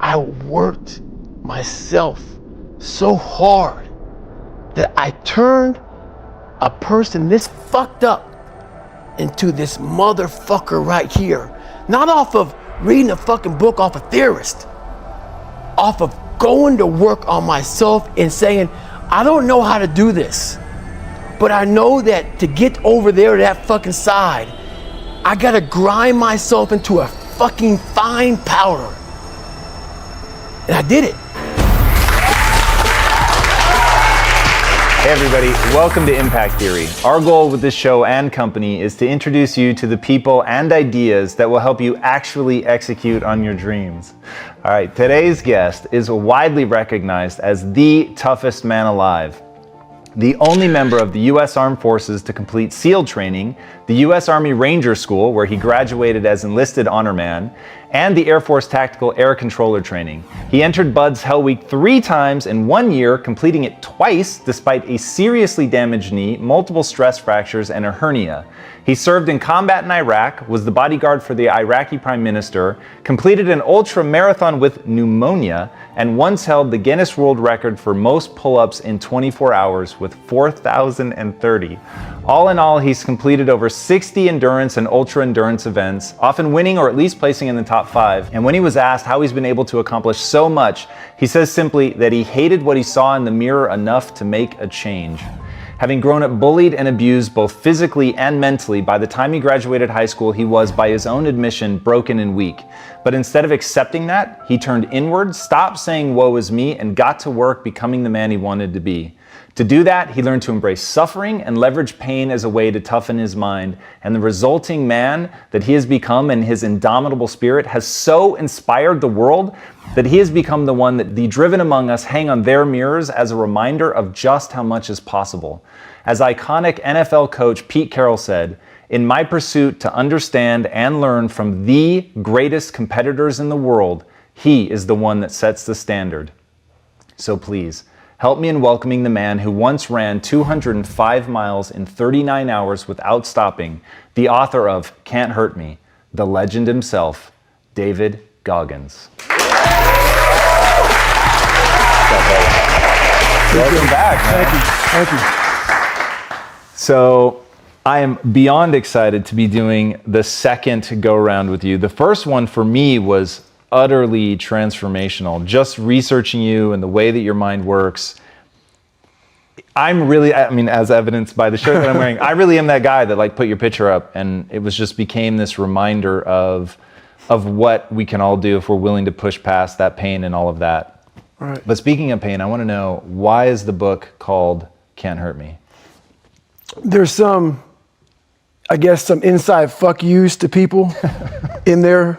I worked myself so hard that I turned a person this fucked up into this motherfucker right here. Not off of reading a fucking book off a theorist, off of going to work on myself and saying, I don't know how to do this, but I know that to get over there to that fucking side, I gotta grind myself into a fucking fine powder. And I did it. Hey everybody, welcome to Impact Theory. Our goal with this show and company is to introduce you to the people and ideas that will help you actually execute on your dreams. All right, today's guest is widely recognized as the toughest man alive. The only member of the U.S. Armed Forces to complete SEAL training, the U.S. Army Ranger School, where he graduated as enlisted honor man, and the Air Force Tactical Air Controller training. He entered Bud's Hell Week 3 times in 1 year, completing it twice despite a seriously damaged knee, multiple stress fractures, and a hernia. He served in combat in Iraq, was the bodyguard for the Iraqi Prime Minister, completed an ultra marathon with pneumonia, and once held the Guinness World Record for most pull-ups in 24 hours with 4,030. All in all, he's completed over 60 endurance and ultra endurance events, often winning or at least placing in the top 5. And when he was asked how he's been able to accomplish so much, he says simply that he hated what he saw in the mirror enough to make a change. Having grown up bullied and abused both physically and mentally, by the time he graduated high school, he was, by his own admission, broken and weak. But instead of accepting that, he turned inward, stopped saying woe is me, and got to work becoming the man he wanted to be. To do that, he learned to embrace suffering and leverage pain as a way to toughen his mind. And the resulting man that he has become and his indomitable spirit has so inspired the world that he has become the one that the driven among us hang on their mirrors as a reminder of just how much is possible. As iconic NFL coach Pete Carroll said, "In my pursuit to understand and learn from the greatest competitors in the world, he is the one that sets the standard." So please, help me in welcoming the man who once ran 205 miles in 39 hours without stopping, the author of Can't Hurt Me, the legend himself, David Goggins. Welcome back, man. Thank you. So I am beyond excited to be doing the second go around with you. The first one for me was utterly transformational. Just researching you and the way that your mind works. As evidenced by the shirt that I'm wearing, I really am that guy that put your picture up, and it became this reminder of what we can all do if we're willing to push past that pain and all of that. Right. But speaking of pain, I want to know, why is the book called Can't Hurt Me? There's some inside fuck yous to people in there,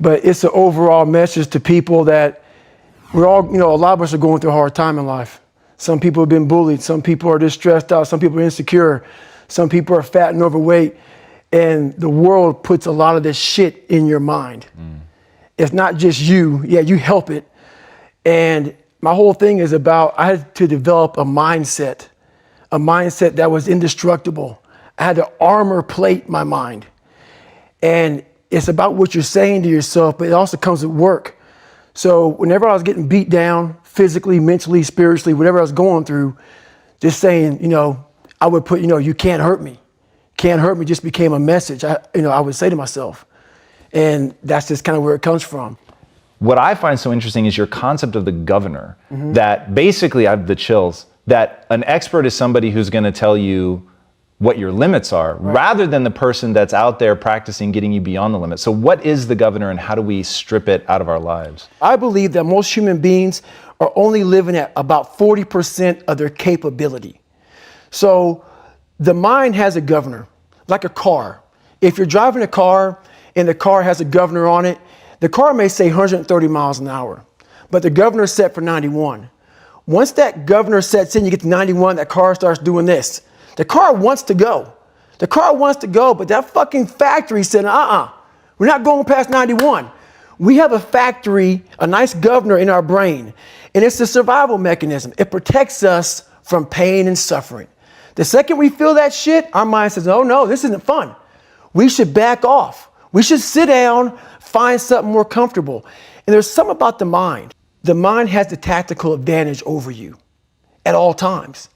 but it's an overall message to people that we're all, a lot of us are going through a hard time in life. Some people have been bullied. Some people are just stressed out. Some people are insecure. Some people are fat and overweight. And the world puts a lot of this shit in your mind. It's not just you. Yeah, you help it. And my whole thing is about, I had to develop a mindset that was indestructible. I had to armor plate my mind. And it's about what you're saying to yourself, but it also comes with work. So whenever I was getting beat down, physically, mentally, spiritually, whatever I was going through, just saying, I would put, you can't hurt me. Can't hurt me just became a message, I would say to myself. And that's just kind of where it comes from. What I find so interesting is your concept of the governor, that basically, I have the chills, that an expert is somebody who's going to tell you what your limits are, rather than the person that's out there practicing getting you beyond the limit. So what is the governor, and how do we strip it out of our lives? I believe that most human beings are only living at about 40% of their capability. So the mind has a governor, like a car. If you're driving a car and the car has a governor on it, the car may say 130 miles an hour, but the governor's set for 91. Once that governor sets in, you get to 91, that car starts doing this. The car wants to go. The car wants to go, but that fucking factory said, we're not going past 91. We have a factory, a nice governor in our brain, and it's a survival mechanism. It protects us from pain and suffering. The second we feel that shit, our mind says, oh no, this isn't fun. We should back off. We should sit down, find something more comfortable. And there's something about the mind. The mind has the tactical advantage over you at all times.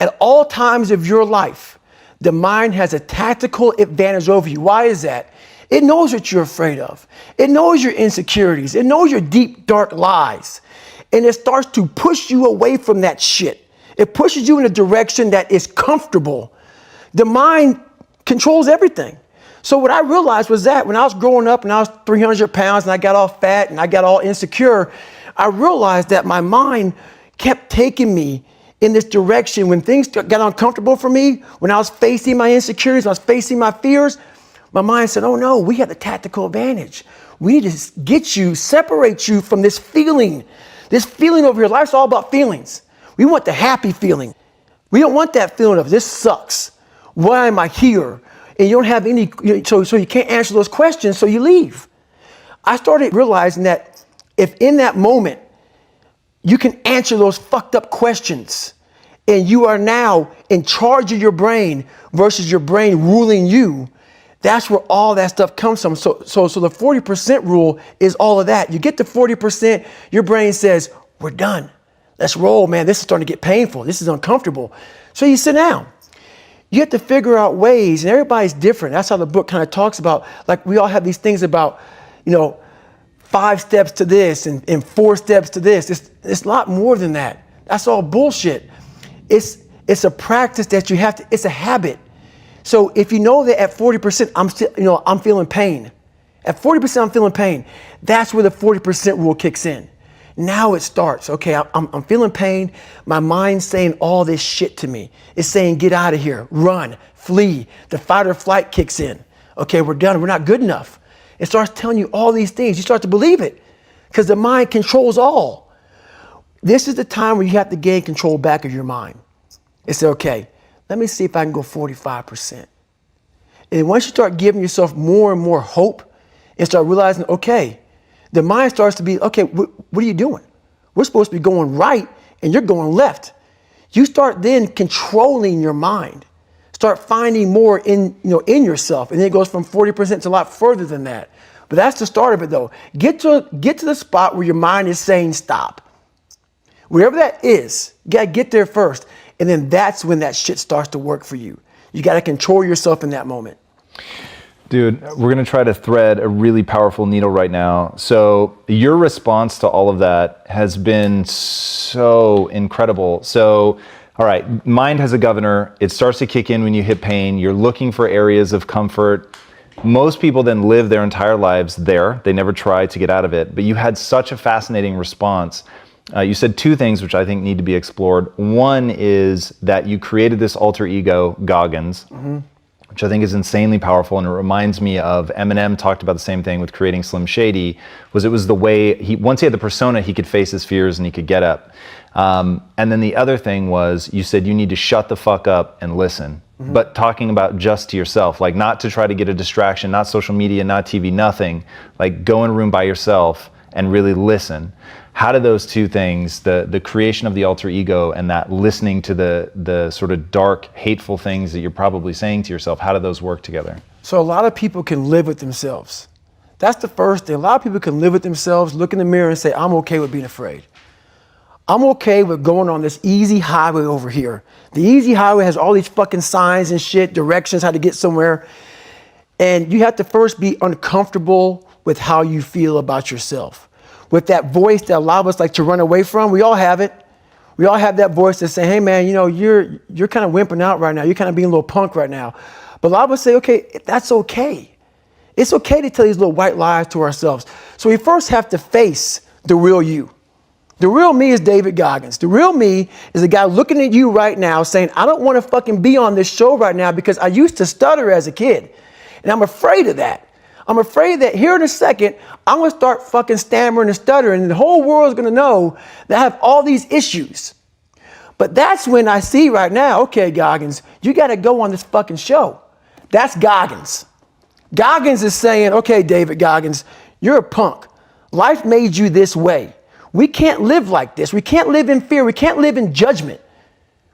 At all times of your life, the mind has a tactical advantage over you. Why is that? It knows what you're afraid of. It knows your insecurities. It knows your deep, dark lies. And it starts to push you away from that shit. It pushes you in a direction that is comfortable. The mind controls everything. So what I realized was that when I was growing up and I was 300 pounds and I got all fat and I got all insecure, I realized that my mind kept taking me in this direction. When things got uncomfortable for me, when I was facing my insecurities, when I was facing my fears, my mind said, oh no, we have the tactical advantage. We need to get you, separate you from this feeling over here. Life's all about feelings. We want the happy feeling. We don't want that feeling of this sucks. Why am I here? And you don't have any, so you can't answer those questions, so you leave. I started realizing that if in that moment you can answer those fucked up questions and you are now in charge of your brain versus your brain ruling you, that's where all that stuff comes from. So the 40% rule is all of that. You get to 40%, your brain says, we're done. Let's roll, man. This is starting to get painful. This is uncomfortable. So you sit down. You have to figure out ways, and everybody's different. That's how the book kind of talks about, like we all have these things about, 5 steps to this and 4 steps to this. It's a lot more than that. That's all bullshit. It's a practice that you have to, it's a habit. So if you know that at 40%, I'm feeling pain. At 40%, I'm feeling pain. That's where the 40% rule kicks in. Now it starts. Okay, I'm feeling pain. My mind's saying all this shit to me. It's saying, get out of here, run, flee. The fight or flight kicks in. Okay, we're done. We're not good enough. It starts telling you all these things. You start to believe it because the mind controls all. This is the time where you have to gain control back of your mind. It's okay, let me see if I can go 45%. And once you start giving yourself more and more hope and start realizing, okay, the mind starts to be, okay, what are you doing? We're supposed to be going right and you're going left. You start then controlling your mind. Start finding more in yourself. And then it goes from 40% to a lot further than that. But that's the start of it though. Get to the spot where your mind is saying stop. Wherever that is, you gotta get there first. And then that's when that shit starts to work for you. You gotta control yourself in that moment. Dude, we're gonna try to thread a really powerful needle right now. So your response to all of that has been so incredible. So, all right, mind has a governor. It starts to kick in when you hit pain. You're looking for areas of comfort. Most people then live their entire lives there. They never try to get out of it. But you had such a fascinating response. You said 2 things which I think need to be explored. One is that you created this alter ego, Goggins, which I think is insanely powerful, and it reminds me of Eminem talked about the same thing with creating Slim Shady. It was the way once he had the persona, he could face his fears and he could get up. And then the other thing was you said you need to shut the fuck up and listen. But talking about just to yourself, like not to try to get a distraction, not social media, not TV, nothing. Like go in a room by yourself and really listen. How do those 2 things, the creation of the alter ego and that listening to the sort of dark, hateful things that you're probably saying to yourself, how do those work together? So a lot of people can live with themselves. That's the first thing. A lot of people can live with themselves, look in the mirror and say, I'm okay with being afraid. I'm okay with going on this easy highway over here. The easy highway has all these fucking signs and shit, directions, how to get somewhere. And you have to first be uncomfortable with how you feel about yourself. With that voice that a lot of us like to run away from, we all have it. We all have that voice that say, hey man, you're kind of wimping out right now. You're kind of being a little punk right now. But a lot of us say, okay, that's okay. It's okay to tell these little white lies to ourselves. So we first have to face the real you. The real me is David Goggins. The real me is a guy looking at you right now saying, I don't want to fucking be on this show right now because I used to stutter as a kid. And I'm afraid of that. I'm afraid that here in a second, I'm going to start fucking stammering and stuttering and the whole world is going to know that I have all these issues. But that's when I see right now, okay, Goggins, you got to go on this fucking show. That's Goggins. Goggins is saying, okay, David Goggins, you're a punk. Life made you this way. We can't live like this. We can't live in fear. We can't live in judgment.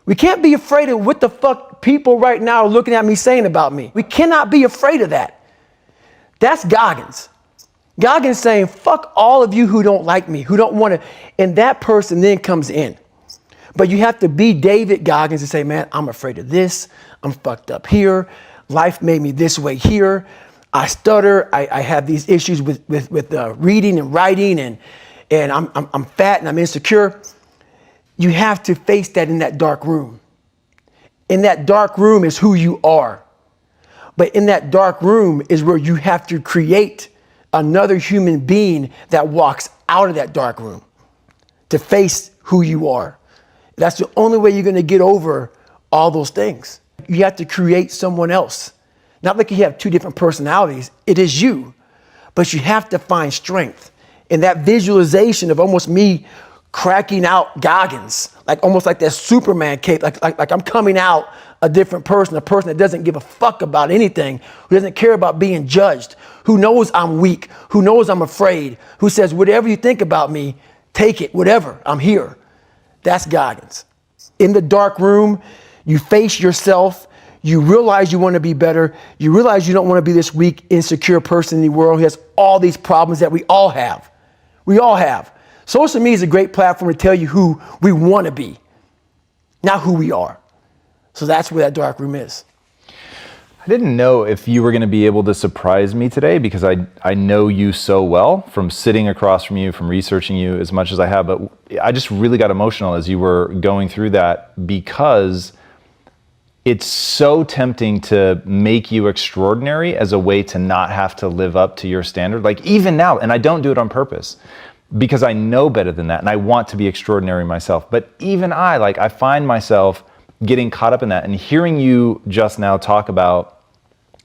We can't be afraid of what the fuck people right now are looking at me saying about me. We cannot be afraid of that. That's Goggins. Goggins saying, fuck all of you who don't like me, who don't want to, and that person then comes in. But you have to be David Goggins and say, man, I'm afraid of this. I'm fucked up here. Life made me this way here. I stutter. I have these issues with reading and writing, and I'm fat and I'm insecure. You have to face that in that dark room. In that dark room is who you are. But in that dark room is where you have to create another human being that walks out of that dark room to face who you are. That's the only way you're going to get over all those things. You have to create someone else. Not like you have two different personalities. It is you. But you have to find strength. And that visualization of almost me cracking out Goggins, like almost like that Superman cape, like I'm coming out a different person, a person that doesn't give a fuck about anything, who doesn't care about being judged, who knows I'm weak, who knows I'm afraid, who says, whatever you think about me, take it, whatever, I'm here. That's Goggins. In the dark room, you face yourself. You realize you want to be better. You realize you don't want to be this weak, insecure person in the world who has all these problems that we all have. We all have. Social media is a great platform to tell you who we want to be, not who we are. So that's where that dark room is. I didn't know if you were going to be able to surprise me today because I know you so well from sitting across from you, from researching you as much as I have, but I just really got emotional as you were going through that because it's so tempting to make you extraordinary as a way to not have to live up to your standard. Like even now, and I don't do it on purpose because I know better than that and I want to be extraordinary myself. But even I find myself getting caught up in that and hearing you just now talk about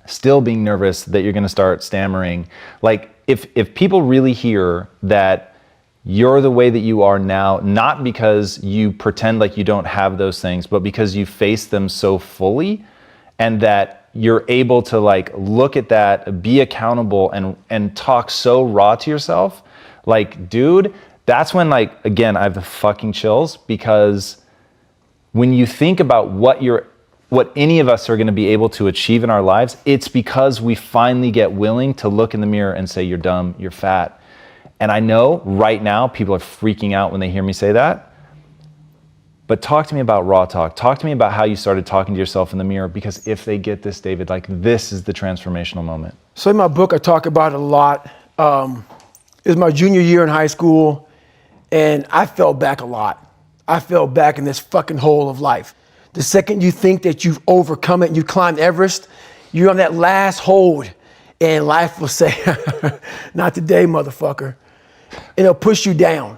still being nervous that you're going to start stammering. Like if people really hear that you're the way that you are now, not because you pretend like you don't have those things, but because you face them so fully and that you're able to like look at that, be accountable and talk so raw to yourself, like, dude, that's when like, again, I have the fucking chills because when you think about what any of us are going to be able to achieve in our lives, it's because we finally get willing to look in the mirror and say, you're dumb, you're fat. And I know right now people are freaking out when they hear me say that. But talk to me about raw talk. Talk to me about how you started talking to yourself in the mirror, because if they get this, David, like this is the transformational moment. So in my book, I talk about it a lot. It was my junior year in high school, and I fell back a lot. I fell back in this fucking hole of life. The second you think that you've overcome it and you climbed Everest, you're on that last hold, and life will say, not today, motherfucker. And it'll push you down.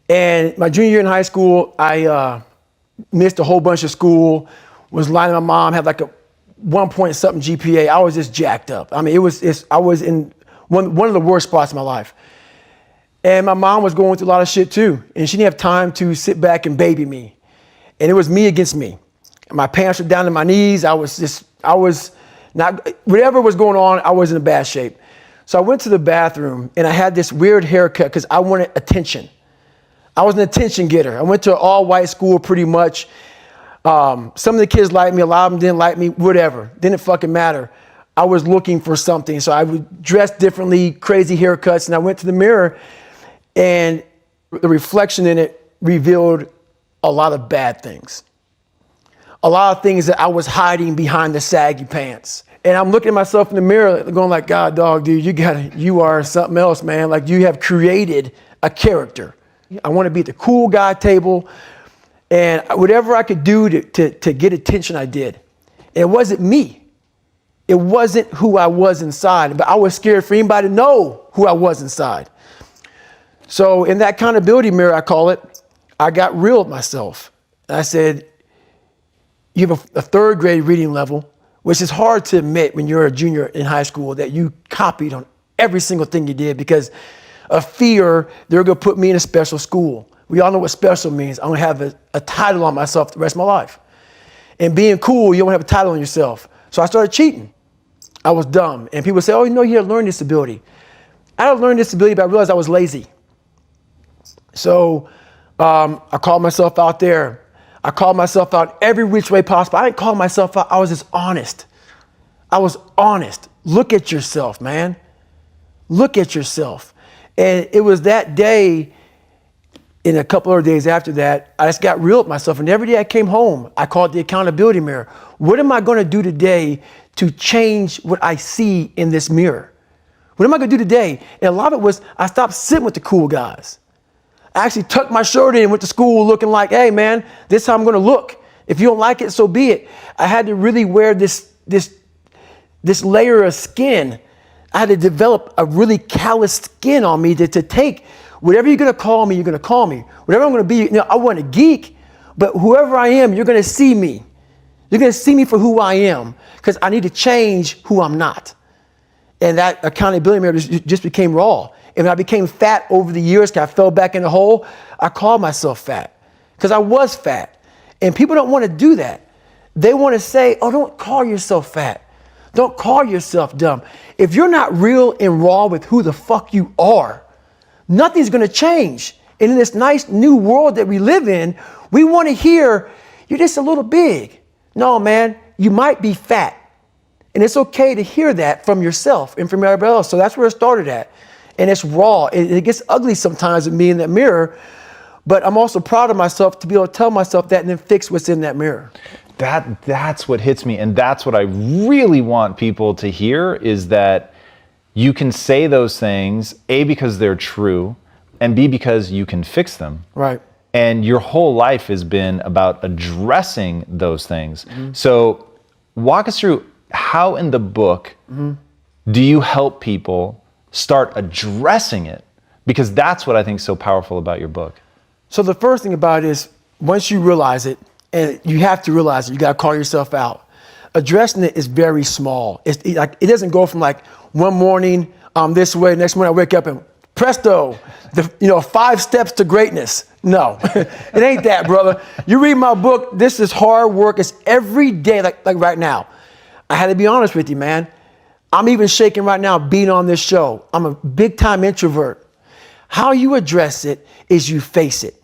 And my junior year in high school, I missed a whole bunch of school, was lying to my mom, had like a 1 point something GPA. I was just jacked up. I mean, I was in one of the worst spots in my life. And my mom was going through a lot of shit too. And she didn't have time to sit back and baby me. And it was me against me. And my pants were down to my knees. I was not, whatever was going on, I was in a bad shape. So I went to the bathroom and I had this weird haircut because I wanted attention. I was an attention getter. I went to an all-white school pretty much. Some of the kids liked me, a lot of them didn't like me, whatever. Didn't fucking matter. I was looking for something. So I would dress differently, crazy haircuts, and I went to the mirror and the reflection in it revealed a lot of bad things. A lot of things that I was hiding behind the saggy pants. And I'm looking at myself in the mirror going like, God, dog, dude, you are something else, man. Like you have created a character. I want to be at the cool guy table, and whatever I could do to get attention, I did. And it wasn't me. It wasn't who I was inside, but I was scared for anybody to know who I was inside. So in that accountability mirror, I call it, I got real with myself. And I said, you have a third grade reading level, which is hard to admit when you're a junior in high school that you copied on every single thing you did because of fear they're going to put me in a special school. We all know what special means. I'm going to have a title on myself the rest of my life. And being cool, you don't have a title on yourself. So I started cheating. I was dumb. And people say, oh, you know, you had a learning disability. I had a learning disability, but I realized I was lazy. So I called myself out there. I called myself out every which way possible. I didn't call myself out. I was just honest. I was honest. Look at yourself, man. Look at yourself. And it was that day, and a couple of days after that, I just got real with myself. And every day I came home, I called the accountability mirror. What am I going to do today to change what I see in this mirror? What am I going to do today? And a lot of it was I stopped sitting with the cool guys. I actually tucked my shirt in and went to school looking like, hey, man, this is how I'm going to look. If you don't like it, so be it. I had to really wear this layer of skin. I had to develop a really callous skin on me to take whatever you're going to call me, you're going to call me. Whatever I'm going to be, I wasn't a geek, but whoever I am, you're going to see me. You're going to see me for who I am because I need to change who I'm not. And that accountability mirror just became raw. And when I became fat over the years, because I fell back in the hole, I called myself fat because I was fat. And people don't want to do that. They want to say, oh, don't call yourself fat. Don't call yourself dumb. If you're not real and raw with who the fuck you are, nothing's going to change. And in this nice new world that we live in, we want to hear, you're just a little big. No, man, you might be fat. And it's okay to hear that from yourself and from everybody else. So that's where it started at. And it's raw. It gets ugly sometimes with me in that mirror. But I'm also proud of myself to be able to tell myself that and then fix what's in that mirror. That's what hits me. And that's what I really want people to hear is that you can say those things, A, because they're true, and B, because you can fix them. Right. And your whole life has been about addressing those things. Mm-hmm. So walk us through how in the book do you help people start addressing it? Because that's what I think is so powerful about your book. So the first thing about it is once you realize it, and you have to realize it, you got to call yourself out. Addressing it is very small. It doesn't go from like one morning I'm this way, next morning I wake up and presto, 5 steps to greatness. No, it ain't that, brother. You read my book, this is hard work. It's every day, like right now. I had to be honest with you, man. I'm even shaking right now being on this show. I'm a big time introvert. How you address it is you face it.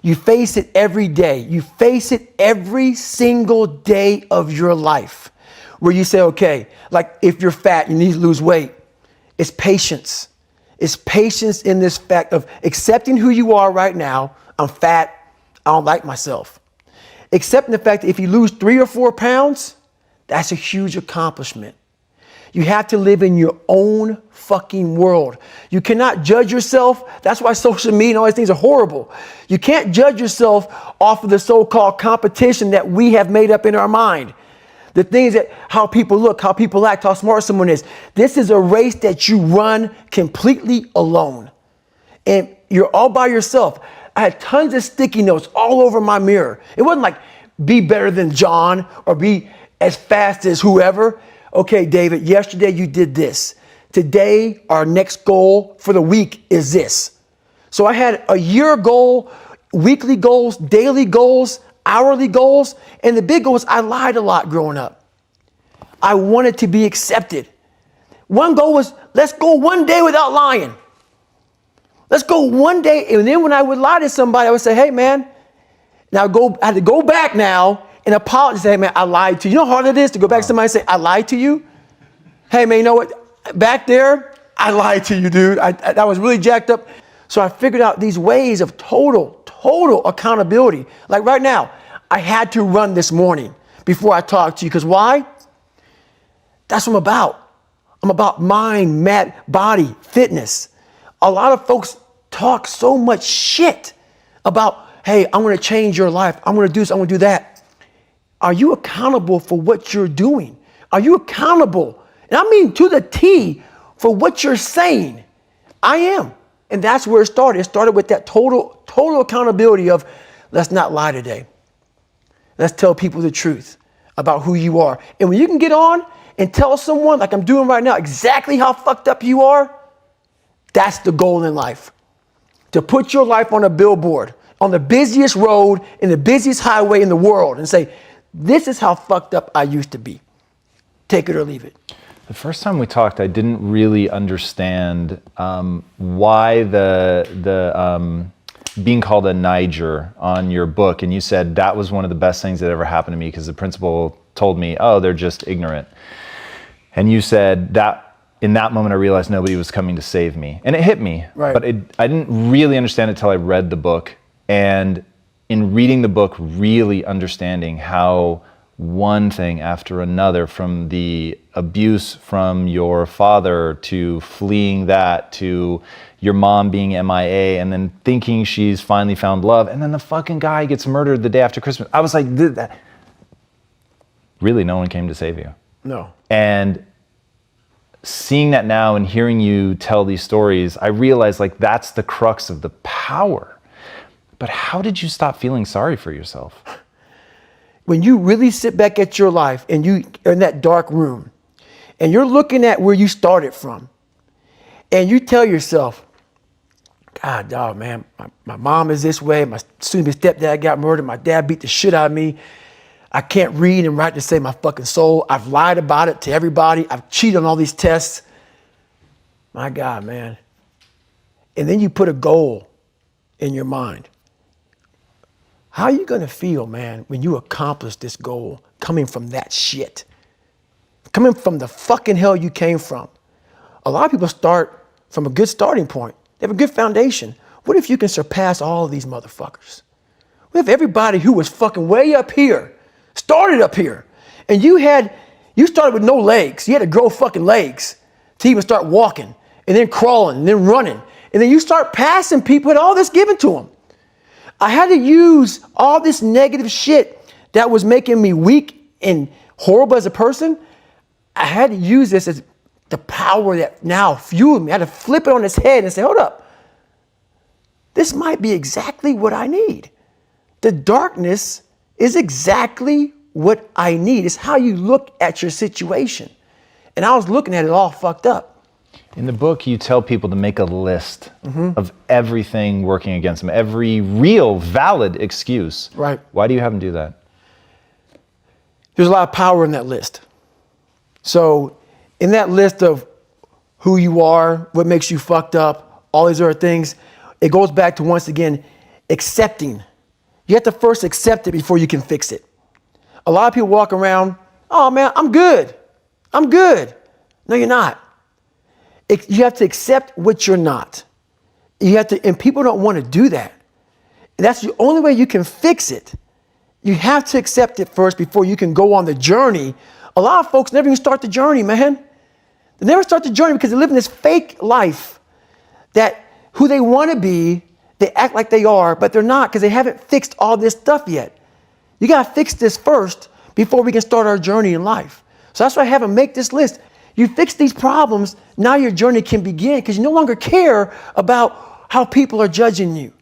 You face it every day. You face it every single day of your life where you say, okay, like if you're fat, you need to lose weight. It's patience. It's patience in this fact of accepting who you are right now. I'm fat. I don't like myself. Accepting the fact that if you lose 3 or 4 pounds, that's a huge accomplishment. You have to live in your own fucking world. You cannot judge yourself. That's why social media and all these things are horrible. You can't judge yourself off of the so-called competition that we have made up in our mind. The things that, how people look, how people act, how smart someone is. This is a race that you run completely alone. And you're all by yourself. I had tons of sticky notes all over my mirror. It wasn't like be better than John or be as fast as whoever. Okay, David, yesterday you did this. Today, our next goal for the week is this. So I had a year goal, weekly goals, daily goals, hourly goals, and the big goal was I lied a lot growing up. I wanted to be accepted. One goal was, let's go one day without lying. Let's go one day. And then when I would lie to somebody, I would say, hey, man, I had to go back now and apologize. Say, hey, man, I lied to you. You know how hard it is to go back to somebody and say, I lied to you? Hey, man, you know what? Back there, I lied to you, dude. I was really jacked up. So I figured out these ways of total accountability. Like right now, I had to run this morning before I talked to you. Because why? That's what I'm about. I'm about mind, body, fitness. A lot of folks talk so much shit about, hey, I'm going to change your life. I'm going to do this. I'm going to do that. Are you accountable for what you're doing? Are you accountable? And I mean to the T for what you're saying. I am. And that's where it started. It started with that total accountability of let's not lie today. Let's tell people the truth about who you are. And when you can get on and tell someone, like I'm doing right now, exactly how fucked up you are, that's the goal in life. To put your life on a billboard, on the busiest road, in the busiest highway in the world and say, this is how fucked up I used to be. Take it or leave it. The first time we talked, I didn't really understand why the being called a Niger on your book, and you said that was one of the best things that ever happened to me because the principal told me, oh, they're just ignorant. And you said that in that moment, I realized nobody was coming to save me. And it hit me, Right. but I didn't really understand it till I read the book. And in reading the book, really understanding how one thing after another, from the abuse from your father to fleeing that to your mom being MIA and then thinking she's finally found love, and then the fucking guy gets murdered the day after Christmas. I was like, really, no one came to save you. No. And seeing that now and hearing you tell these stories, I realized like that's the crux of the power. But how did you stop feeling sorry for yourself? When you really sit back at your life and you are in that dark room and you're looking at where you started from and you tell yourself, God, dog, man, my mom is this way. My soon-to-be stepdad got murdered. My dad beat the shit out of me. I can't read and write to save my fucking soul. I've lied about it to everybody. I've cheated on all these tests. My God, man. And then you put a goal in your mind. How are you going to feel, man, when you accomplish this goal coming from that shit? Coming from the fucking hell you came from. A lot of people start from a good starting point. They have a good foundation. What if you can surpass all of these motherfuckers? What if everybody who was fucking way up here started up here, and you started with no legs. You had to grow fucking legs to even start walking, and then crawling, and then running. And then you start passing people with all this given to them. I had to use all this negative shit that was making me weak and horrible as a person. I had to use this as the power that now fueled me. I had to flip it on its head and say, hold up. This might be exactly what I need. The darkness is exactly what I need. It's how you look at your situation. And I was looking at it all fucked up. In the book, you tell people to make a list of everything working against them, every real, valid excuse. Right. Why do you have them do that? There's a lot of power in that list. So in that list of who you are, what makes you fucked up, all these other things, it goes back to, once again, accepting. You have to first accept it before you can fix it. A lot of people walk around, oh man, I'm good. I'm good. No, you're not. You have to accept what you're not. You have to, and people don't want to do that. That's the only way you can fix it. You have to accept it first before you can go on the journey. A lot of folks never even start the journey, man. They never start the journey because they live in this fake life that who they want to be, they act like they are, but they're not because they haven't fixed all this stuff yet. You got to fix this first before we can start our journey in life. So that's why I have them make this list. You fix these problems, now your journey can begin because you no longer care about how people are judging you.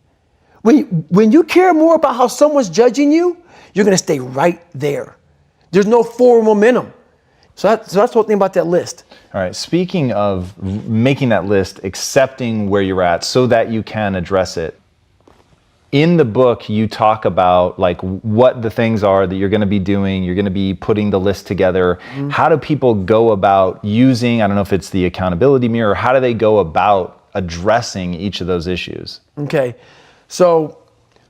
When you care more about how someone's judging you, you're going to stay right there. There's no forward momentum. So that's the whole thing about that list. All right, speaking of making that list, accepting where you're at so that you can address it. In the book, you talk about like what the things are that you're going to be doing. You're going to be putting the list together. How do people go about using, I don't know if it's the accountability mirror, how do they go about addressing each of those issues? Okay, so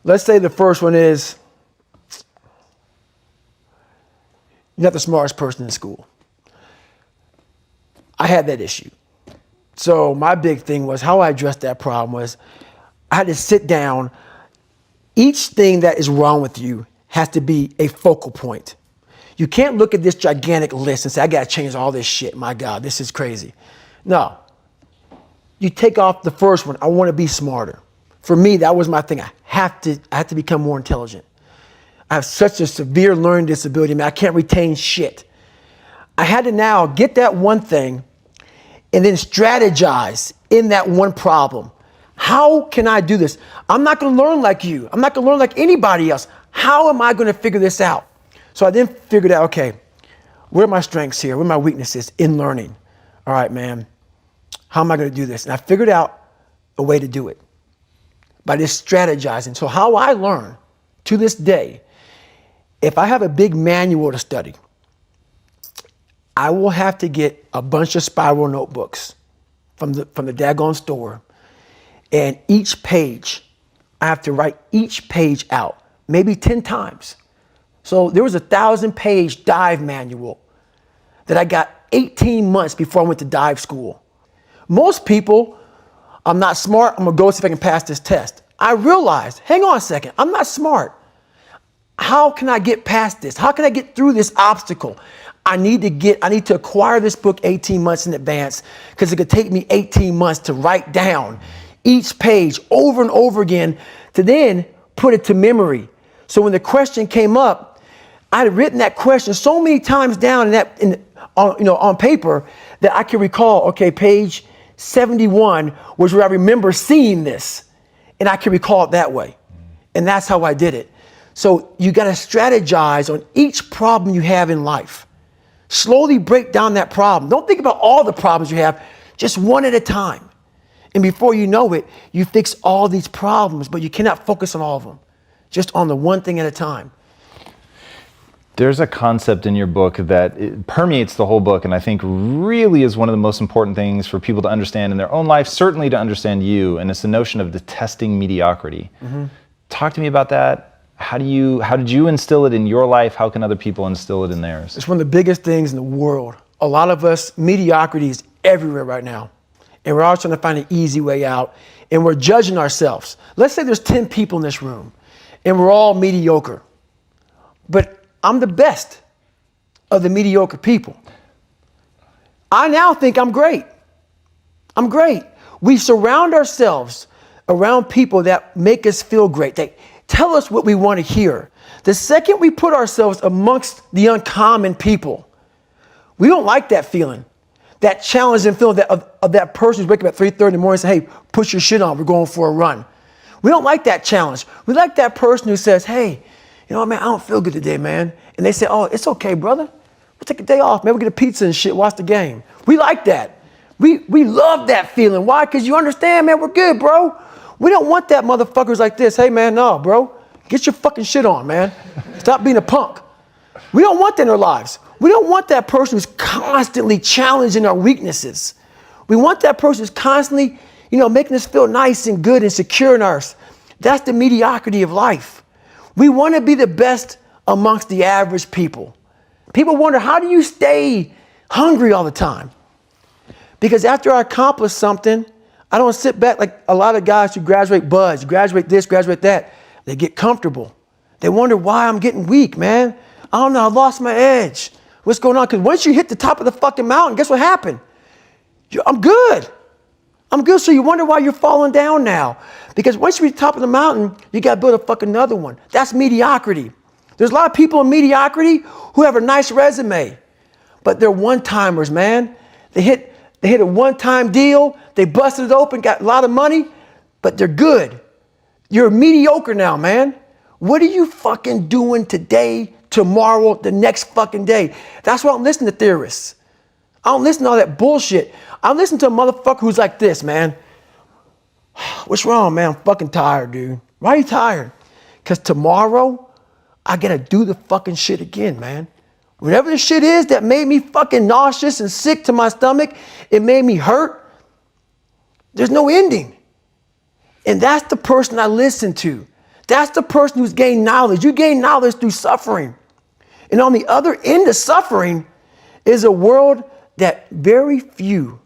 let's say the first one is, you're not the smartest person in school. I had that issue. So my big thing was how I addressed that problem was I had to sit down. Each thing that is wrong with you has to be a focal point. You can't look at this gigantic list and say, I got to change all this shit. My God, this is crazy. No. You take off the first one. I want to be smarter. For me, that was my thing. I have to become more intelligent. I have such a severe learning disability, man. I can't retain shit. I had to now get that one thing and then strategize in that one problem. How can I do this? I'm not going to learn like you. I'm not going to learn like anybody else. How am I going to figure this out? So I then figured out, okay, where are my strengths here? Where are my weaknesses in learning? All right, man, how am I going to do this? And I figured out a way to do it by just strategizing. So how I learn to this day, if I have a big manual to study, I will have to get a bunch of spiral notebooks from the daggone store. And each page, I have to write each page out, maybe 10 times. So there was a 1,000-page dive manual that I got 18 months before I went to dive school. Most people, I'm not smart, I'm gonna go see if I can pass this test. I realized, hang on a second, I'm not smart. How can I get past this? How can I get through this obstacle? I need to acquire this book 18 months in advance because it could take me 18 months to write down each page over and over again to then put it to memory. So when the question came up, I had written that question so many times down on paper that I can recall, okay, page 71 was where I remember seeing this, and I can recall it that way. And that's how I did it. So you got to strategize on each problem you have in life. Slowly break down that problem. Don't think about all the problems you have, just one at a time. And before you know it, you fix all these problems, but you cannot focus on all of them, just on the one thing at a time. There's a concept in your book that it permeates the whole book, and I think really is one of the most important things for people to understand in their own life, certainly to understand you, and it's the notion of detesting mediocrity. Mm-hmm. Talk to me about that. How did you instill it in your life? How can other people instill it in theirs? It's one of the biggest things in the world. A lot of us, mediocrity is everywhere right now. And we're always trying to find an easy way out. And we're judging ourselves. Let's say there's 10 people in this room and we're all mediocre. But I'm the best of the mediocre people. I now think I'm great. I'm great. We surround ourselves around people that make us feel great. They tell us what we want to hear. The second we put ourselves amongst the uncommon people, we don't like that feeling. That challenging feeling of that person who's waking up at 3:30 in the morning and say, hey, put your shit on, we're going for a run. We don't like that challenge. We like that person who says, hey, you know what, man, I don't feel good today, man. And they say, oh, it's okay, brother. We'll take a day off, man. We'll get a pizza and shit, watch the game. We like that. We love that feeling. Why? Because you understand, man, we're good, bro. We don't want that motherfuckers like this. Hey, man, no, bro. Get your fucking shit on, man. Stop being a punk. We don't want that in our lives. We don't want that person who's constantly challenging our weaknesses. We want that person who's constantly, making us feel nice and good and secure in us. That's the mediocrity of life. We want to be the best amongst the average people. People wonder, how do you stay hungry all the time? Because after I accomplish something, I don't sit back like a lot of guys who graduate buds, graduate this, graduate that. They get comfortable. They wonder why I'm getting weak, man. I don't know, I lost my edge. What's going on? Because once you hit the top of the fucking mountain, guess what happened? I'm good. I'm good. So you wonder why you're falling down now. Because once you reach the top of the mountain, you got to build a fucking another one. That's mediocrity. There's a lot of people in mediocrity who have a nice resume, but they're one-timers, man. They hit a one-time deal. They busted it open, got a lot of money, but they're good. You're mediocre now, man. What are you fucking doing today, tomorrow, the next fucking day? That's why I'm listening to theorists. I don't listen to all that bullshit. I listen to a motherfucker who's like this, man. What's wrong, man? I'm fucking tired, dude. Why are you tired? Because tomorrow, I gotta do the fucking shit again, man. Whatever the shit is that made me fucking nauseous and sick to my stomach, it made me hurt. There's no ending. And that's the person I listen to. That's the person who's gained knowledge. You gain knowledge through suffering. And on the other end of suffering is a world that very few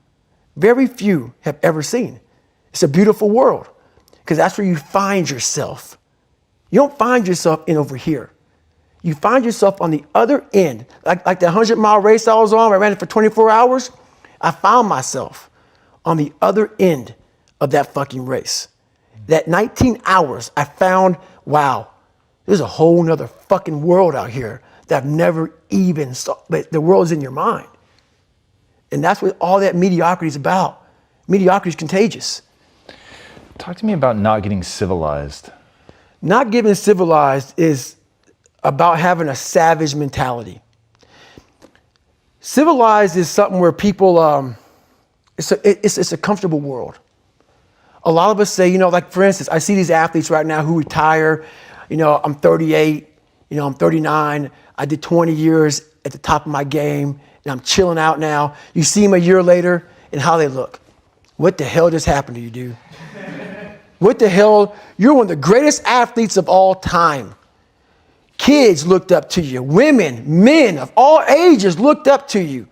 have ever seen. It's a beautiful world because that's where you find yourself. You don't find yourself in over here. You find yourself on the other end. Like the 100-mile race I was on, I ran it for 24 hours. I found myself on the other end of that fucking race. That 19 hours, I found, wow, there's a whole nother fucking world out here that I've never even saw, but the world's in your mind. And that's what all that mediocrity is about. Mediocrity is contagious. Talk to me about not getting civilized. Not getting civilized is about having a savage mentality. Civilized is something where people, it's a comfortable world. A lot of us say, like for instance, I see these athletes right now who retire, I'm 38, I'm 39, I did 20 years at the top of my game, and I'm chilling out now. You see them a year later and how they look. What the hell just happened to you, dude? What the hell? You're one of the greatest athletes of all time. Kids looked up to you. Women, men of all ages looked up to you.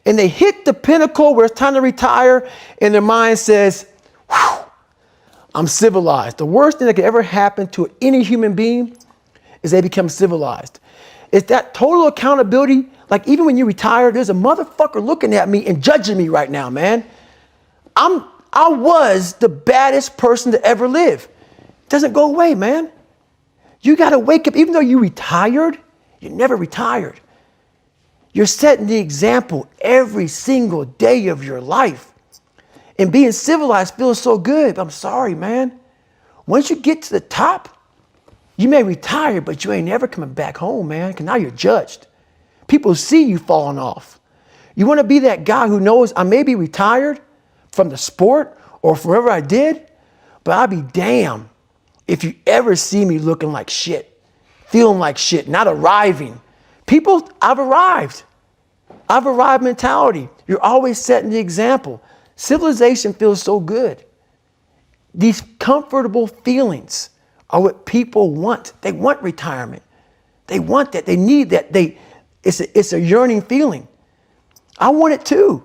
and they hit the pinnacle where it's time to retire, and their mind says, whew, I'm civilized. The worst thing that could ever happen to any human being is they become civilized. It's that total accountability. Like even when you retire, there's a motherfucker looking at me and judging me right now, man. I was the baddest person to ever live. It doesn't go away, man. You got to wake up. Even though you retired, you never retired. You're setting the example every single day of your life. And being civilized feels so good. But I'm sorry, man. Once you get to the top, you may retire, but you ain't never coming back home, man, because now you're judged. People see you falling off. You want to be that guy who knows I may be retired from the sport or forever I did, but I'll be damned if you ever see me looking like shit, feeling like shit, not arriving. People, I've arrived mentality. You're always setting the example. Civilization feels so good. These comfortable feelings are what people want. They want retirement. They want that. They need that. It's a yearning feeling. I want it too.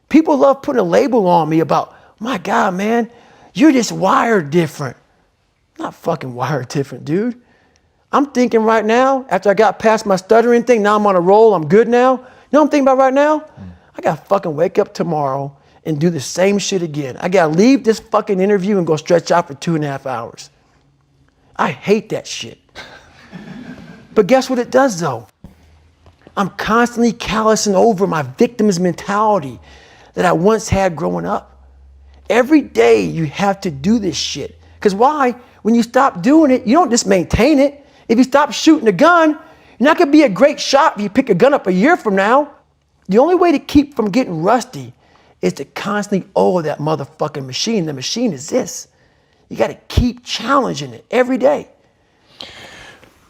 People love putting a label on me about, my God, man, you're just wired different. I'm not fucking wired different, dude. I'm thinking right now, after I got past my stuttering thing, now I'm on a roll, I'm good now. You know what I'm thinking about right now? I gotta fucking wake up tomorrow and do the same shit again. I gotta leave this fucking interview and go stretch out for 2.5 hours. I hate that shit. But guess what it does though? I'm constantly callousing over my victim's mentality that I once had growing up. Every day you have to do this shit. Because why? When you stop doing it, you don't just maintain it. If you stop shooting a gun, you're not gonna be a great shot if you pick a gun up a year from now. The only way to keep from getting rusty is to constantly oil that motherfucking machine. The machine is this. You gotta keep challenging it every day.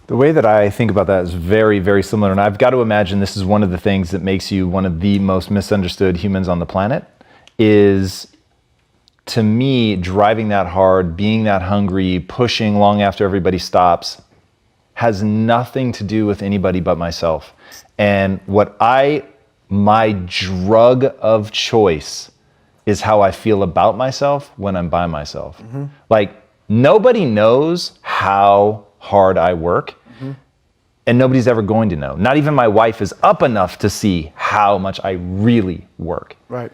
The way that I think about that is very, very similar. And I've got to imagine this is one of the things that makes you one of the most misunderstood humans on the planet is, to me, driving that hard, being that hungry, pushing long after everybody stops, has nothing to do with anybody but myself. And my drug of choice is how I feel about myself when I'm by myself. Mm-hmm. Like, nobody knows how hard I work. Mm-hmm. And nobody's ever going to know. Not even my wife is up enough to see how much I really work. Right.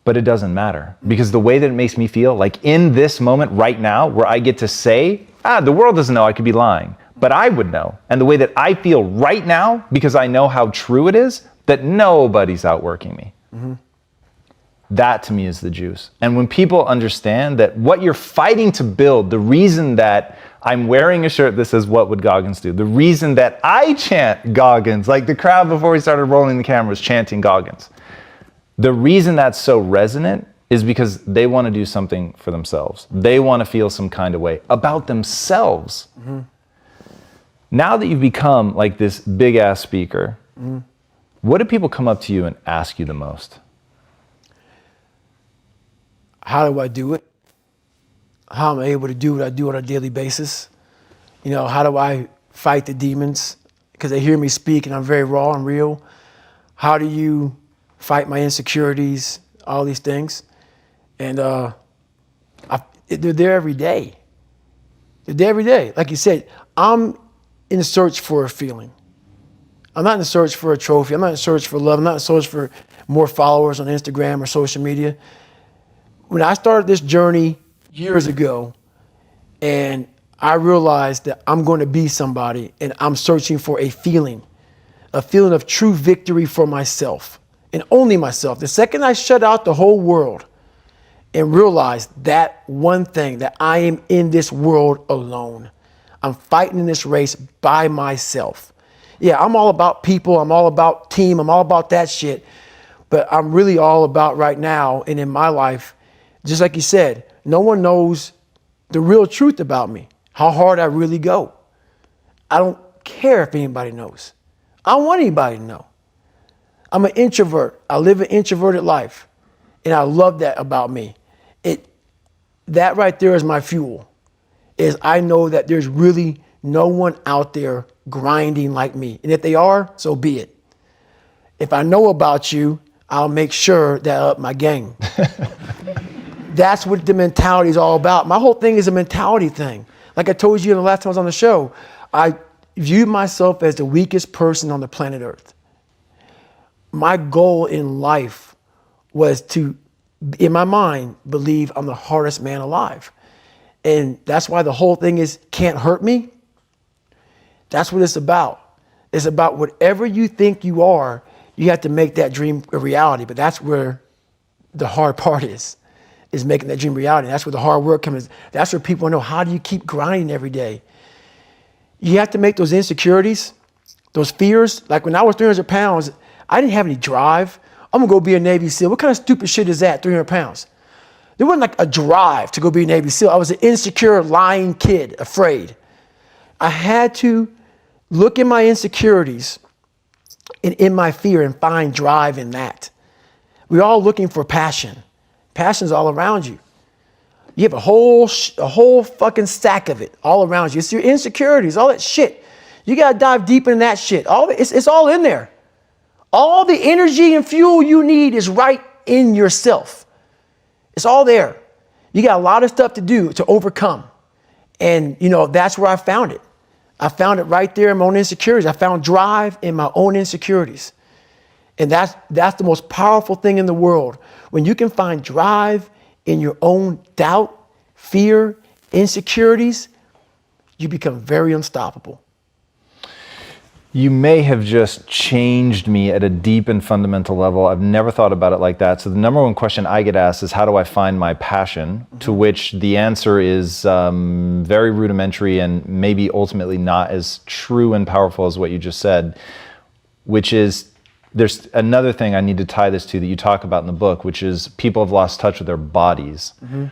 But it doesn't matter, because the way that it makes me feel, like in this moment right now, where I get to say, the world doesn't know, I could be lying, but I would know. And the way that I feel right now, because I know how true it is, that nobody's outworking me. Mm-hmm. That to me is the juice. And when people understand that what you're fighting to build, the reason that I'm wearing a shirt that says, what would Goggins do? The reason that I chant Goggins, like the crowd before we started rolling the camera was chanting Goggins. The reason that's so resonant is because they want to do something for themselves. They want to feel some kind of way about themselves. Mm-hmm. Now that you've become like this big ass speaker, mm-hmm. What do people come up to you and ask you the most? How do I do it? How am I able to do what I do on a daily basis? You know, how do I fight the demons? Because they hear me speak and I'm very raw and real. How do you fight my insecurities? All these things. And they're there every day. They're there every day. Like you said, I'm in search for a feeling. I'm not in search for a trophy. I'm not in search for love. I'm not in search for more followers on Instagram or social media. When I started this journey years ago, and I realized that I'm going to be somebody, and I'm searching for a feeling of true victory for myself, and only myself. The second I shut out the whole world and realized that one thing, that I am in this world alone. I'm fighting in this race by myself. Yeah, I'm all about people. I'm all about team. I'm all about that shit. But I'm really all about right now and in my life, just like you said, no one knows the real truth about me, how hard I really go. I don't care if anybody knows. I don't want anybody to know. I'm an introvert. I live an introverted life. And I love that about me. That right there is my fuel. Is I know that there's really no one out there grinding like me. And if they are, so be it. If I know about you, I'll make sure that I up my game. That's what the mentality is all about. My whole thing is a mentality thing. Like I told you the last time I was on the show, I view myself as the weakest person on the planet Earth. My goal in life was to, in my mind, believe I'm the hardest man alive. And that's why the whole thing is can't hurt me. That's what it's about. It's about whatever you think you are, you have to make that dream a reality. But that's where the hard part is making that dream reality. That's where the hard work comes. That's where people know, how do you keep grinding every day? You have to make those insecurities, those fears. Like when I was 300 pounds, I didn't have any drive. I'm gonna go be a Navy SEAL. What kind of stupid shit is that, 300 pounds? There wasn't like a drive to go be a Navy SEAL. I was an insecure, lying kid, afraid. I had to look in my insecurities and in my fear and find drive in that. We're all looking for passion. Passion's all around you. You have a whole fucking stack of it all around you. It's your insecurities, all that shit. You gotta dive deep in that shit. It's all in there. All the energy and fuel you need is right in yourself. It's all there. You got a lot of stuff to do to overcome. And that's where I found it. I found it right there in my own insecurities. I found drive in my own insecurities. And that's the most powerful thing in the world. When you can find drive in your own doubt, fear, insecurities, you become very unstoppable. You may have just changed me at a deep and fundamental level. I've never thought about it like that. So the number one question I get asked is, how do I find my passion? Mm-hmm. To which the answer is very rudimentary and maybe ultimately not as true and powerful as what you just said, which is, there's another thing I need to tie this to that you talk about in the book, which is people have lost touch with their bodies. Mm-hmm.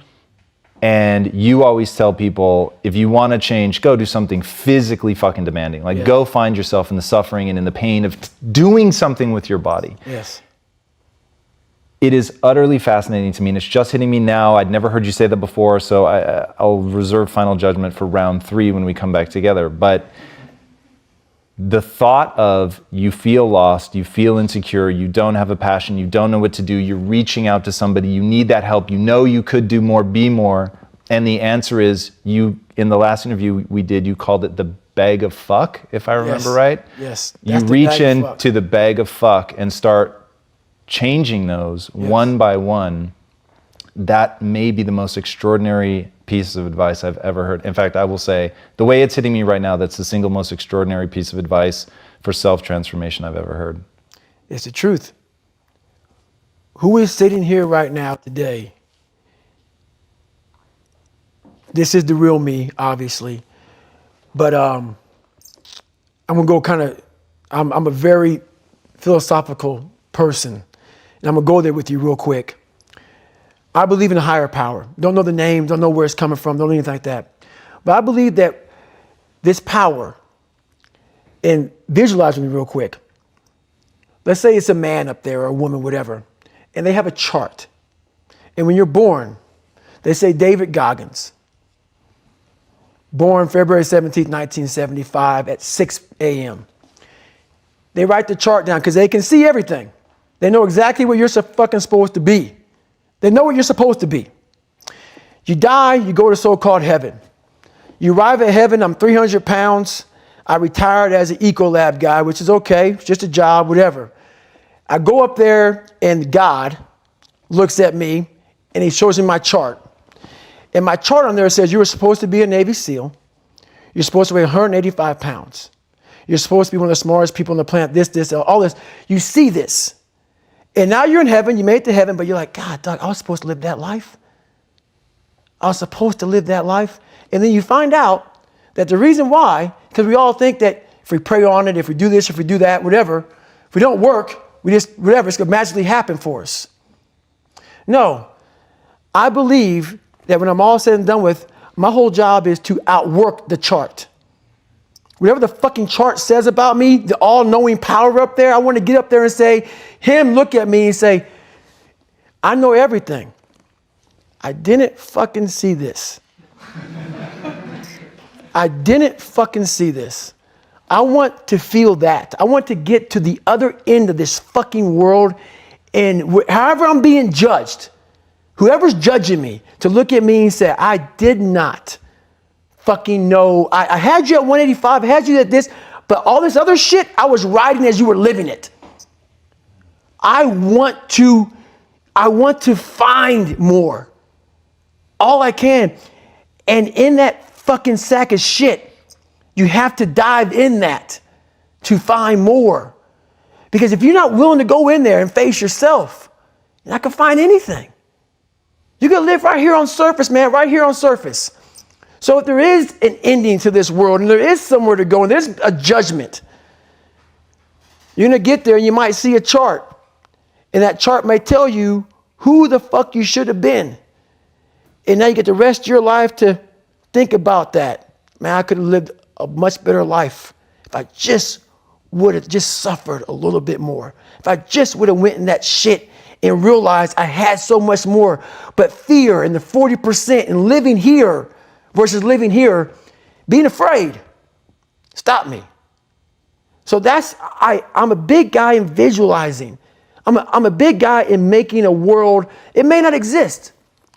And you always tell people, if you want to change, go do something physically fucking demanding. Like, go find yourself in the suffering and in the pain of doing something with your body. Yes. It is utterly fascinating to me, and it's just hitting me now. I'd never heard you say that before, so I'll reserve final judgment for round 3 when we come back together. But the thought of you feel lost, you feel insecure, you don't have a passion, you don't know what to do, you're reaching out to somebody, you need that help, you know you could do more, be more, and the answer is, you, in the last interview we did, you called it the bag of fuck, if I remember right? Yes. You reach into the bag of fuck and start changing those one by one. That may be the most extraordinary piece of advice I've ever heard. In fact, I will say, the way it's hitting me right now, that's the single most extraordinary piece of advice for self-transformation I've ever heard. It's the truth. Who is sitting here right now today? This is the real me, obviously. But I'm gonna go I'm a very philosophical person. And I'm gonna go there with you real quick. I believe in a higher power. Don't know the name, don't know where it's coming from, don't know anything like that. But I believe that this power, and visualize with me real quick. Let's say it's a man up there or a woman, whatever, and they have a chart. And when you're born, they say David Goggins, born February 17th, 1975 at 6 a.m. They write the chart down because they can see everything. They know exactly where you're fucking supposed to be. They know what you're supposed to be. You die, you go to so-called heaven. You arrive at heaven, I'm 300 pounds. I retired as an Ecolab guy, which is okay. It's just a job, whatever. I go up there and God looks at me and he shows me my chart. And my chart on there says you were supposed to be a Navy SEAL. You're supposed to weigh 185 pounds. You're supposed to be one of the smartest people on the planet, this, all this. You see this. And now you're in heaven, you made it to heaven, but you're like, God, Doug, I was supposed to live that life. I was supposed to live that life. And then you find out that the reason why, because we all think that if we pray on it, if we do this, if we do that, whatever, if we don't work, it's going to magically happen for us. No, I believe that when I'm all said and done with, my whole job is to outwork the chart. Whatever the fucking chart says about me, the all-knowing power up there, I want to get up there and say, him look at me and say, I know everything. I didn't fucking see this. I didn't fucking see this. I want to feel that. I want to get to the other end of this fucking world, and however I'm being judged, whoever's judging me, to look at me and say, I did not fucking know. I had you at 185, I had you at this, but all this other shit, I was riding as you were living it. I want to find more. All I can. And in that fucking sack of shit, you have to dive in that to find more. Because if you're not willing to go in there and face yourself, you're not gonna find anything. You're gonna live right here on surface, man, right here on surface. So if there is an ending to this world and there is somewhere to go and there's a judgment, you're gonna get there and you might see a chart. And that chart may tell you who the fuck you should have been. And now you get the rest of your life to think about that. Man, I could have lived a much better life if I just would have just suffered a little bit more. If I just would have went in that shit and realized I had so much more. But fear and the 40% and living here versus living here, being afraid, stopped me. So I'm a big guy in visualizing. I'm a big guy in making a world. It may not exist.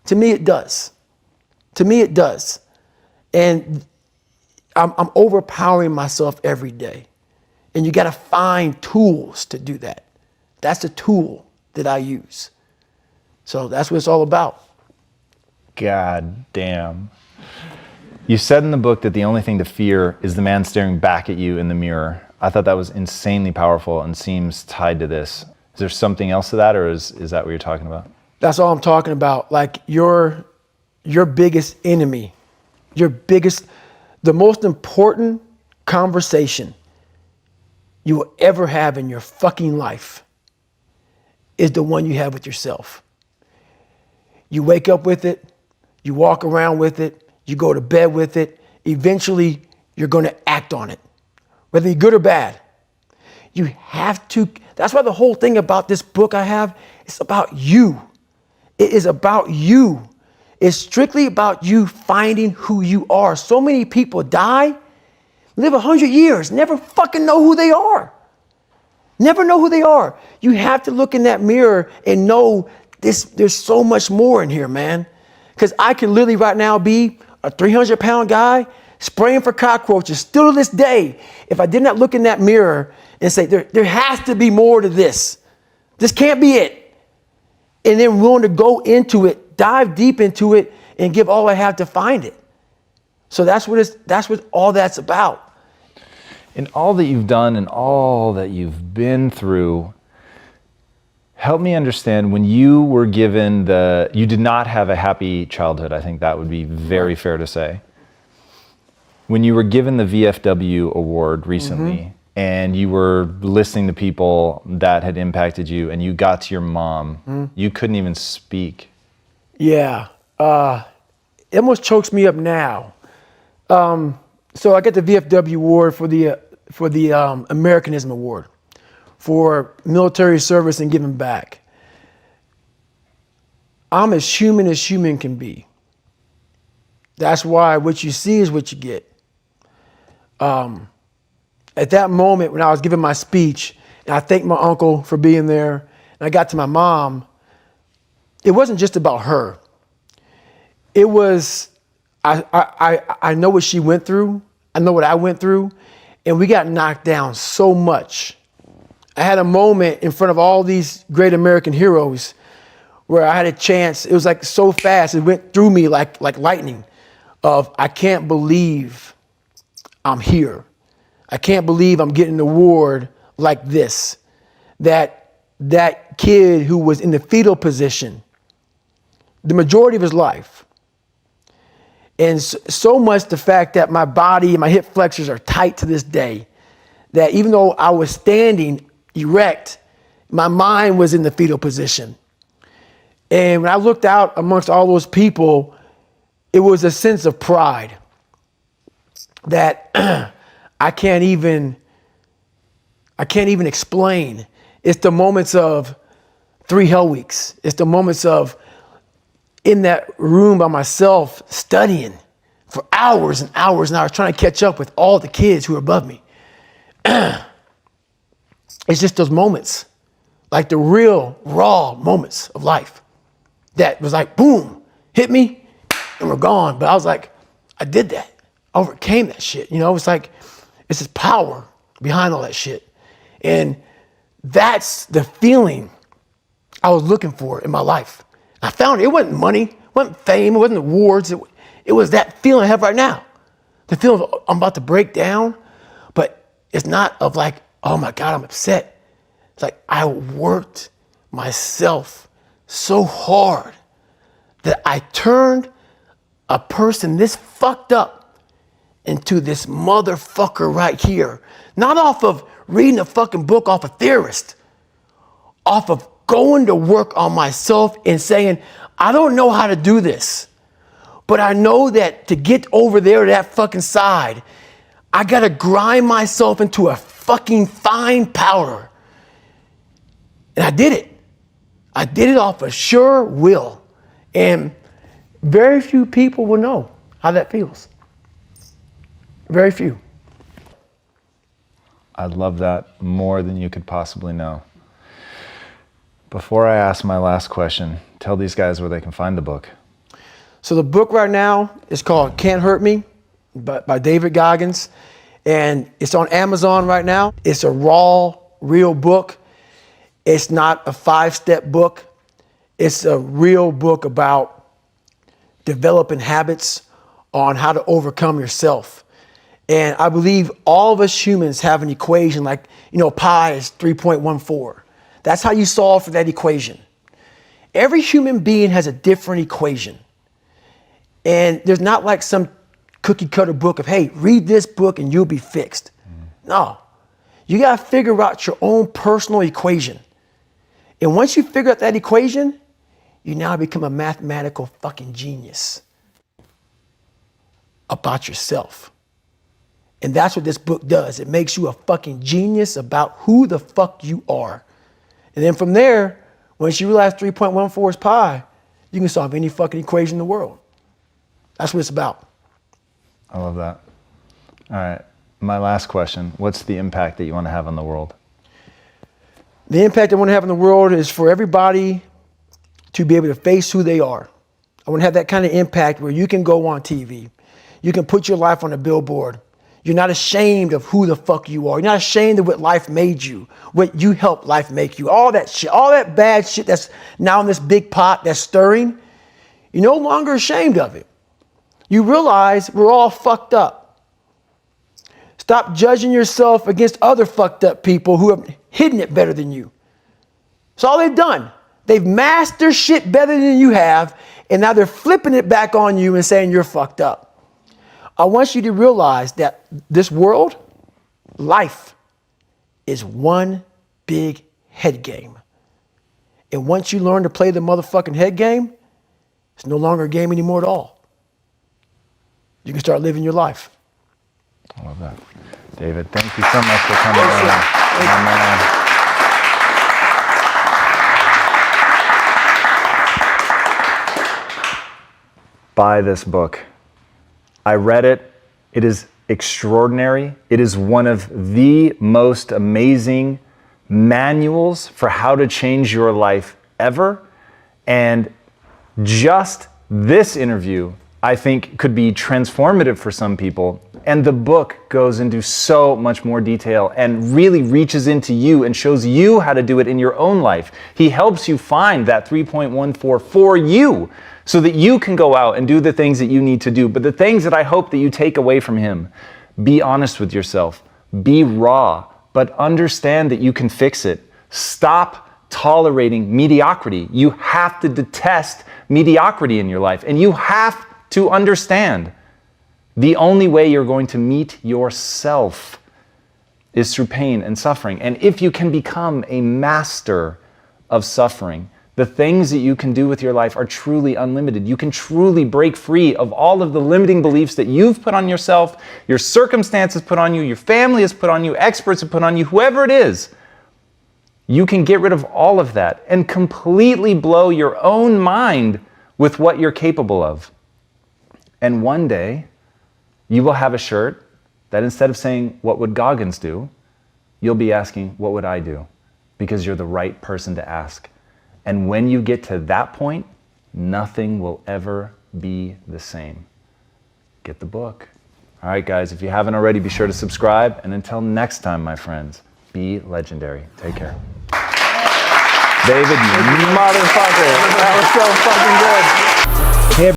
To me, it does. To me, it does. And I'm overpowering myself every day. And you got to find tools to do that. That's the tool that I use. So that's what it's all about. God damn. You said in the book that the only thing to fear is the man staring back at you in the mirror. I thought that was insanely powerful and seems tied to this. Is there something else to that, or is that what you're talking about? That's all I'm talking about. Like your biggest enemy, the most important conversation you will ever have in your fucking life is the one you have with yourself. You wake up with it, you walk around with it, you go to bed with it. Eventually, you're going to act on it, whether you're good or bad. You have to. That's why the whole thing about this book I have, it's about you. It is about you. It's strictly about you finding who you are. So many people die, live 100 years, never fucking know who they are. Never know who they are. You have to look in that mirror and know there's so much more in here, man. Because I could literally right now be a 300-pound guy spraying for cockroaches still to this day if I did not look in that mirror and say, there has to be more to this. This can't be it. And then willing to go into it, dive deep into it, and give all I have to find it. So that's what all that's about. In all that you've done and all that you've been through, help me understand, when you were given you did not have a happy childhood, I think that would be very fair to say. When you were given the VFW award recently, and you were listening to people that had impacted you, and you got to your mom, you couldn't even speak. Yeah, it almost chokes me up now. So I got the VFW award for the Americanism Award for military service and giving back. I'm as human can be. That's why what you see is what you get. At that moment when I was giving my speech, and I thanked my uncle for being there, and I got to my mom, it wasn't just about her. It was, I know what she went through. I know what I went through, and we got knocked down so much. I had a moment in front of all these great American heroes where I had a chance. It was like so fast. It went through me like lightning of, I can't believe I'm here. I can't believe I'm getting an award like this. That kid who was in the fetal position the majority of his life. And so much the fact that my body and my hip flexors are tight to this day, that even though I was standing erect, my mind was in the fetal position. And when I looked out amongst all those people, it was a sense of pride that I can't even explain. It's the moments of 3 hell weeks. It's the moments of in that room by myself studying for hours and hours and hours, trying to catch up with all the kids who are above me. It's just those moments, like the real raw moments of life that was like, boom, hit me and we're gone. But I was like, I did that. I overcame that shit. You know, it's like, it's this power behind all that shit. And that's the feeling I was looking for in my life. I found it. It wasn't money, it wasn't fame, it wasn't awards. It was that feeling I have right now. The feeling of I'm about to break down, but it's not of like, oh my God, I'm upset. It's like I worked myself so hard that I turned a person this fucked up into this motherfucker right here. Not off of reading a fucking book off a theorist, off of going to work on myself and saying, I don't know how to do this, but I know that to get over there to that fucking side, I gotta grind myself into a fucking fine powder. And I did it. I did it off of sure will. And very few people will know how that feels. Very few. I love that more than you could possibly know. Before I ask my last question, tell these guys where they can find the book. So the book right now is called Can't Hurt Me by David Goggins. And it's on Amazon right now. It's a raw, real book. It's not a 5-step book. It's a real book about developing habits on how to overcome yourself. And I believe all of us humans have an equation like, pi is 3.14. That's how you solve for that equation. Every human being has a different equation. And there's not like some cookie cutter book of, hey, read this book and you'll be fixed. No, you got to figure out your own personal equation. And once you figure out that equation, you now become a mathematical fucking genius about yourself. And that's what this book does. It makes you a fucking genius about who the fuck you are. And then from there, once you realize 3.14 is pi, you can solve any fucking equation in the world. That's what it's about. I love that. All right, my last question. What's the impact that you want to have on the world? The impact I want to have in the world is for everybody to be able to face who they are. I want to have that kind of impact where you can go on TV. You can put your life on a billboard. You're not ashamed of who the fuck you are. You're not ashamed of what life made you, what you helped life make you. All that shit, all that bad shit that's now in this big pot that's stirring, you're no longer ashamed of it. You realize we're all fucked up. Stop judging yourself against other fucked up people who have hidden it better than you. That's all they've done. They've masked their shit better than you have, and now they're flipping it back on you and saying you're fucked up. I want you to realize that this world, life, is one big head game. And once you learn to play the motherfucking head game, it's no longer a game anymore at all. You can start living your life. I love that. David, thank you so much for coming on. My man. Buy this book. I read it. It is extraordinary. It is one of the most amazing manuals for how to change your life ever. And just this interview, I think, could be transformative for some people. And the book goes into so much more detail and really reaches into you and shows you how to do it in your own life. He helps you find that 3.14 for you so that you can go out and do the things that you need to do. But the things that I hope that you take away from him, be honest with yourself, be raw, but understand that you can fix it. Stop tolerating mediocrity. You have to detest mediocrity in your life, and you have to understand the only way you're going to meet yourself is through pain and suffering. And if you can become a master of suffering, the things that you can do with your life are truly unlimited. You can truly break free of all of the limiting beliefs that you've put on yourself, your circumstances put on you, your family has put on you, experts have put on you, whoever it is. You can get rid of all of that and completely blow your own mind with what you're capable of. And one day, you will have a shirt that instead of saying, "What would Goggins do?" you'll be asking, what would I do? Because you're the right person to ask. And when you get to that point, nothing will ever be the same. Get the book. All right, guys, if you haven't already, be sure to subscribe. And until next time, my friends, be legendary. Take care. David, you motherfucker. That was so fucking good. Hey,